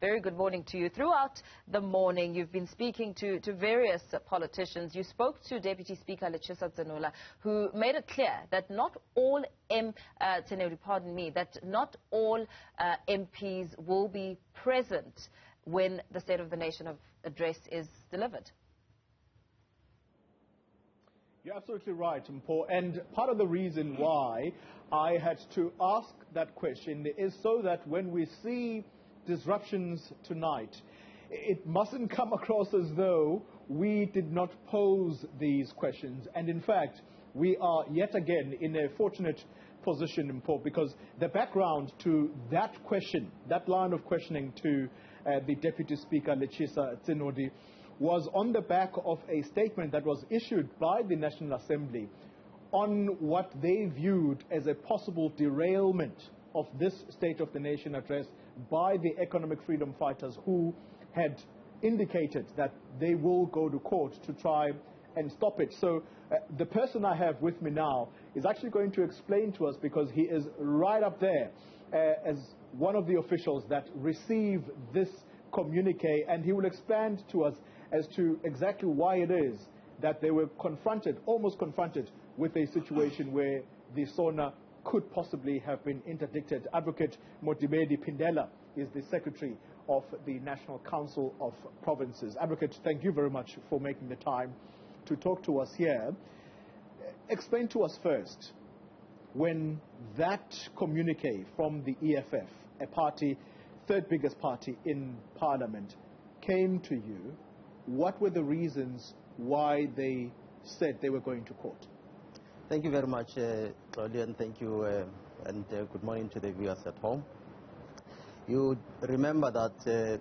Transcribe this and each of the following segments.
Very good morning to you. Throughout the morning, you've been speaking to various politicians. You spoke to Deputy Speaker Letshisa Tsenula, who made it clear that not all MPs will be present when the State of the Nation address is delivered. You're absolutely right, Mpo. And part of the reason why I had to ask that question is so that when we see disruptions tonight, it mustn't come across as though we did not pose these questions. And in fact, we are yet again in a fortunate position, Mpo, because the background to that question, that line of questioning to the Deputy Speaker Letshisa Tsenula, was on the back of a statement that was issued by the National Assembly on what they viewed as a possible derailment of this State of the Nation address by the economic freedom fighters, who had indicated that they will go to court to try and stop it. So the person I have with me now is actually going to explain to us, because he is right up there as one of the officials that receive this communique, and he will expand to us as to exactly why it is that they were almost confronted with a situation where the SONA could possibly have been interdicted. Advocate Modibedi Phindela is the Secretary of the National Council of Provinces. Advocate, thank you very much for making the time to talk to us here. Explain to us first, when that communique from the EFF, a party, third biggest party in Parliament, came to you, what were the reasons why they said they were going to court? Thank you very much, Xoli, and thank you, and good morning to the viewers at home. You remember that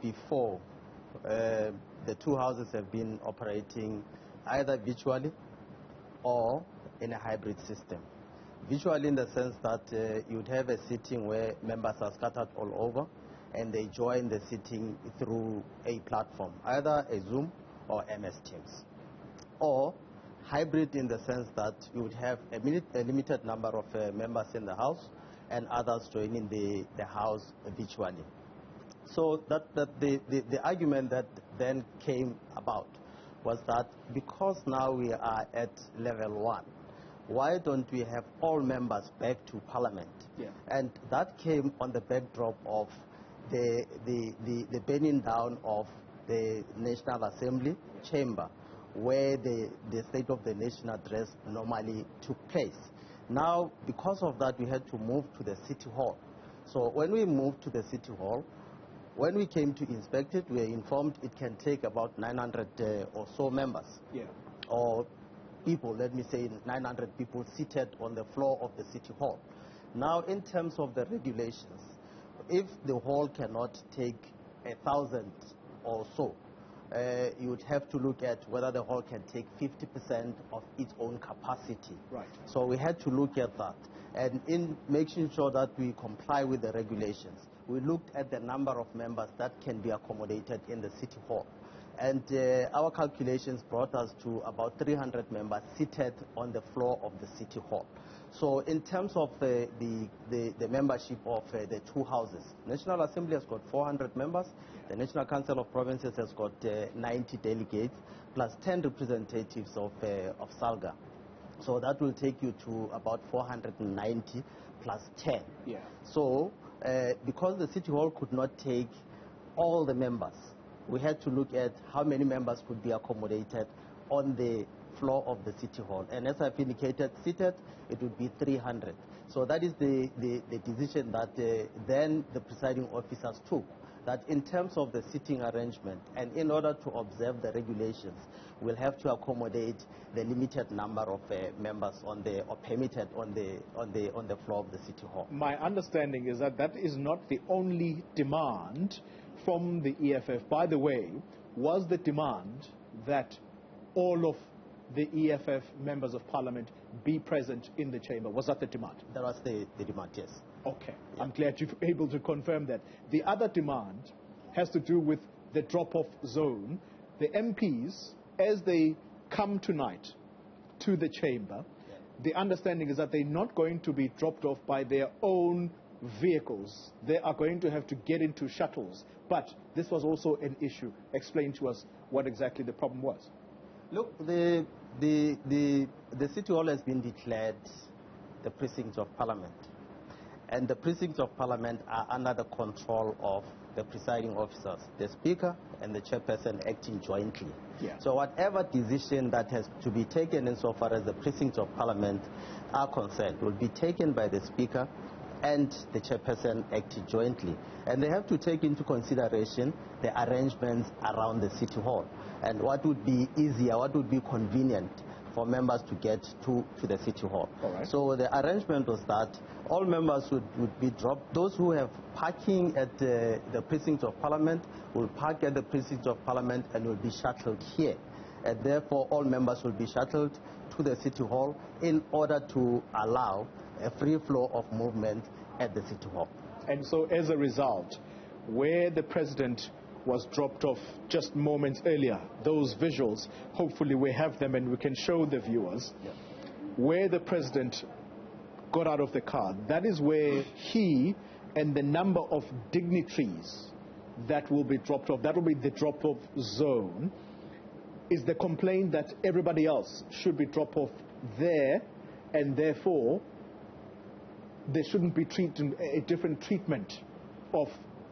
before, the two houses have been operating either virtually or in a hybrid system. Virtually in the sense that you would have a sitting where members are scattered all over, and they join the sitting through a platform, either a Zoom or MS Teams. Or hybrid in the sense that you would have a limited number of members in the House and others joining the House virtually. So the argument that then came about was that because now we are at level 1, why don't we have all members back to Parliament? Yeah. And that came on the backdrop of the burning down of the National Assembly chamber, where the State of the Nation address normally took place. Now, because of that, we had to move to the City Hall. So when we moved to the City Hall, when we came to inspect it, we were informed it can take about 900 or so members. Yeah. Or people, let me say 900 people seated on the floor of the City Hall. Now, in terms of the regulations, if the hall cannot take 1,000 or so, you would have to look at whether the hall can take 50% of its own capacity. Right. So we had to look at that. And in making sure that we comply with the regulations, we looked at the number of members that can be accommodated in the City Hall. And our calculations brought us to about 300 members seated on the floor of the City Hall. So in terms of the membership of the two houses, National Assembly has got 400 members, the National Council of Provinces has got 90 delegates, plus 10 representatives of SALGA. So that will take you to about 490 plus 10. Yeah. So because the City Hall could not take all the members, we had to look at how many members could be accommodated on the floor of the City Hall. And as I've indicated, seated, it would be 300. So that is the decision that then the presiding officers took, that in terms of the seating arrangement and in order to observe the regulations, we'll have to accommodate the limited number of members or permitted on the floor of the City Hall. My understanding is that that is not the only demand from the EFF. By the way, was the demand that all of the EFF members of Parliament be present in the chamber? Was that the demand? That was the demand, yes. Okay. Yeah. I'm glad you're able to confirm that. The other demand has to do with the drop-off zone. The MPs, as they come tonight to the chamber, the understanding is that they're not going to be dropped off by their own vehicles. They are going to have to get into shuttles. But this was also an issue. Explain to us what exactly the problem was. Look, the City Hall has been declared the precincts of Parliament. And the precincts of Parliament are under the control of the presiding officers, the Speaker and the Chairperson acting jointly. Yeah. So whatever decision that has to be taken insofar as the precincts of Parliament are concerned will be taken by the Speaker and the Chairperson acting jointly. And they have to take into consideration the arrangements around the City Hall and what would be easier, what would be convenient for members to get to the City Hall. All right. So the arrangement was that all members would be dropped. Those who have parking at the precincts of Parliament will park at the precincts of Parliament and will be shuttled here. And therefore, all members will be shuttled to the City Hall in order to allow a free flow of movement at the City Hall. And so as a result, where the President was dropped off just moments earlier, those visuals, hopefully we have them and we can show the viewers, where the President got out of the car, that is where he and the number of dignitaries that will be dropped off, that will be the drop-off zone. Is the complaint that everybody else should be dropped off there, and therefore there shouldn't be a different treatment of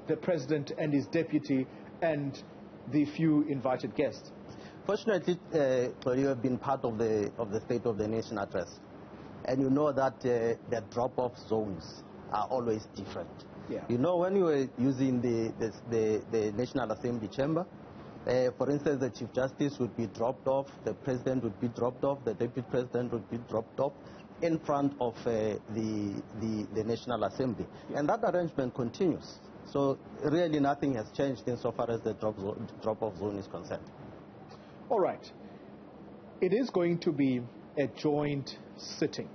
the President and his deputy and the few invited guests? Fortunately, you have been part of the State of the Nation address, and you know that the drop-off zones are always different. Yeah. You know, when you were using the National Assembly chamber, for instance, the Chief Justice would be dropped off, the President would be dropped off, the Deputy President would be dropped off in front of the National Assembly. Yeah. And that arrangement continues. So really nothing has changed insofar as the drop-off zone is concerned. All right. It is going to be a joint sitting.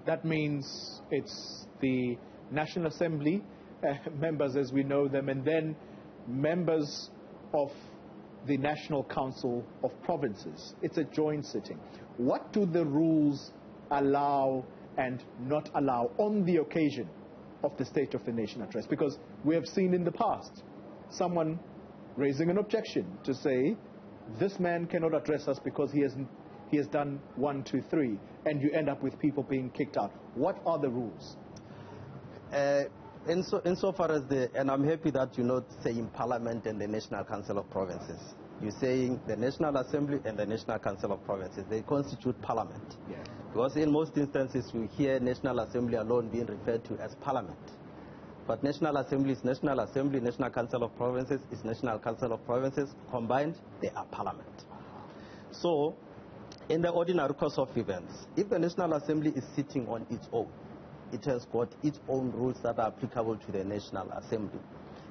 That means it's the National Assembly members as we know them, and then members of the National Council of Provinces. It's a joint sitting. What do the rules allow and not allow on the occasion of the State of the Nation address? Because we have seen in the past someone raising an objection to say, this man cannot address us because he has done 1, 2, 3, and you end up with people being kicked out. What are the rules? Insofar as and I'm happy that you're not saying Parliament and the National Council of Provinces. You're saying the National Assembly and the National Council of Provinces. They constitute Parliament. Yeah. Because in most instances we hear National Assembly alone being referred to as Parliament. But National Assembly is National Assembly, National Council of Provinces is National Council of Provinces. Combined, they are Parliament. So, in the ordinary course of events, if the National Assembly is sitting on its own, it has got its own rules that are applicable to the National Assembly.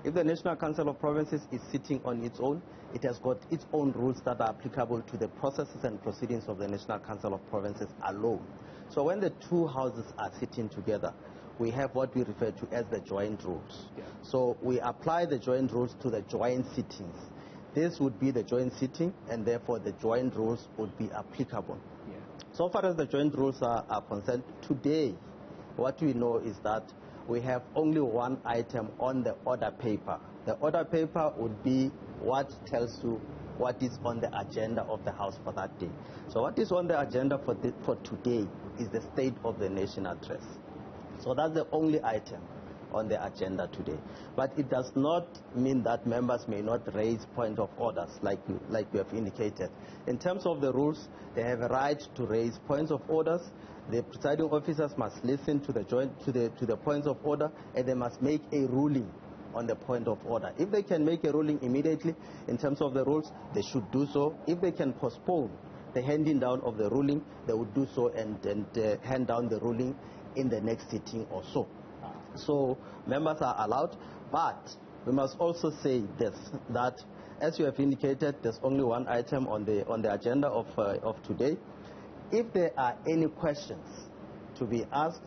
If the National Council of Provinces is sitting on its own, it has got its own rules that are applicable to the processes and proceedings of the National Council of Provinces alone. So when the two houses are sitting together, we have what we refer to as the joint rules. Yeah. So we apply the joint rules to the joint sittings. This would be the joint sitting, and therefore the joint rules would be applicable. Yeah. So far as the joint rules are concerned, today, what we know is that we have only one item on the order paper. The order paper would be what tells you what is on the agenda of the House for that day. So what is on the agenda for today is the State of the Nation address. So that's the only item on the agenda today. But it does not mean that members may not raise point of orders like we have indicated. In terms of the rules, they have a right to raise points of orders. The presiding officers must listen to the points of order, and they must make a ruling on the point of order. If they can make a ruling immediately in terms of the rules, they should do so. If they can postpone the handing down of the ruling, they would do so and hand down the ruling in the next sitting or so. So members are allowed, but we must also say this, that as you have indicated, there's only one item on the agenda of today. If there are any questions to be asked,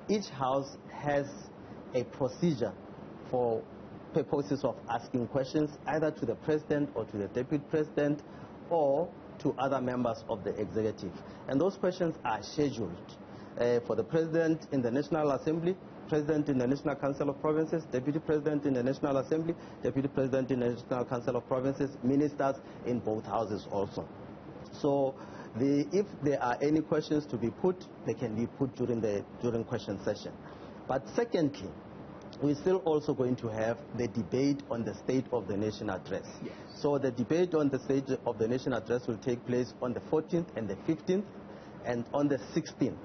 each house has a procedure for purposes of asking questions, either to the President or to the Deputy President or to other members of the executive. And those questions are scheduled. for the President in the National Assembly, President in the National Council of Provinces, Deputy President in the National Assembly, Deputy President in the National Council of Provinces, ministers in both houses also. So if there are any questions to be put, they can be put during question session. But secondly, we're still also going to have the debate on the State of the Nation address. Yes. So the debate on the State of the Nation address will take place on the 14th and the 15th, and on the 16th,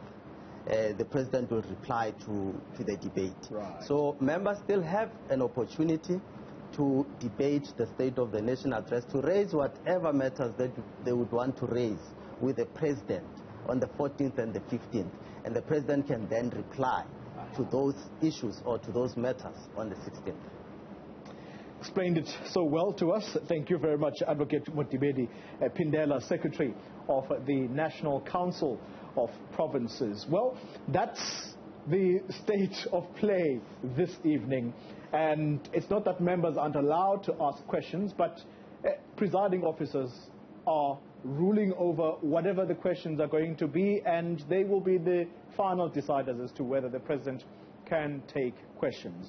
the President will reply to the debate. Right. So members still have an opportunity to debate the State of the Nation address, to raise whatever matters that they would want to raise with the President on the 14th and the 15th, and the President can then reply to those issues or to those matters on the 16th. Explained it so well to us. Thank you very much, Advocate Modibedi Phindela, Secretary of the National Council of Provinces. Well, that's the state of play this evening. And it's not that members aren't allowed to ask questions, but presiding officers are ruling over whatever the questions are going to be, and they will be the final deciders as to whether the President can take questions.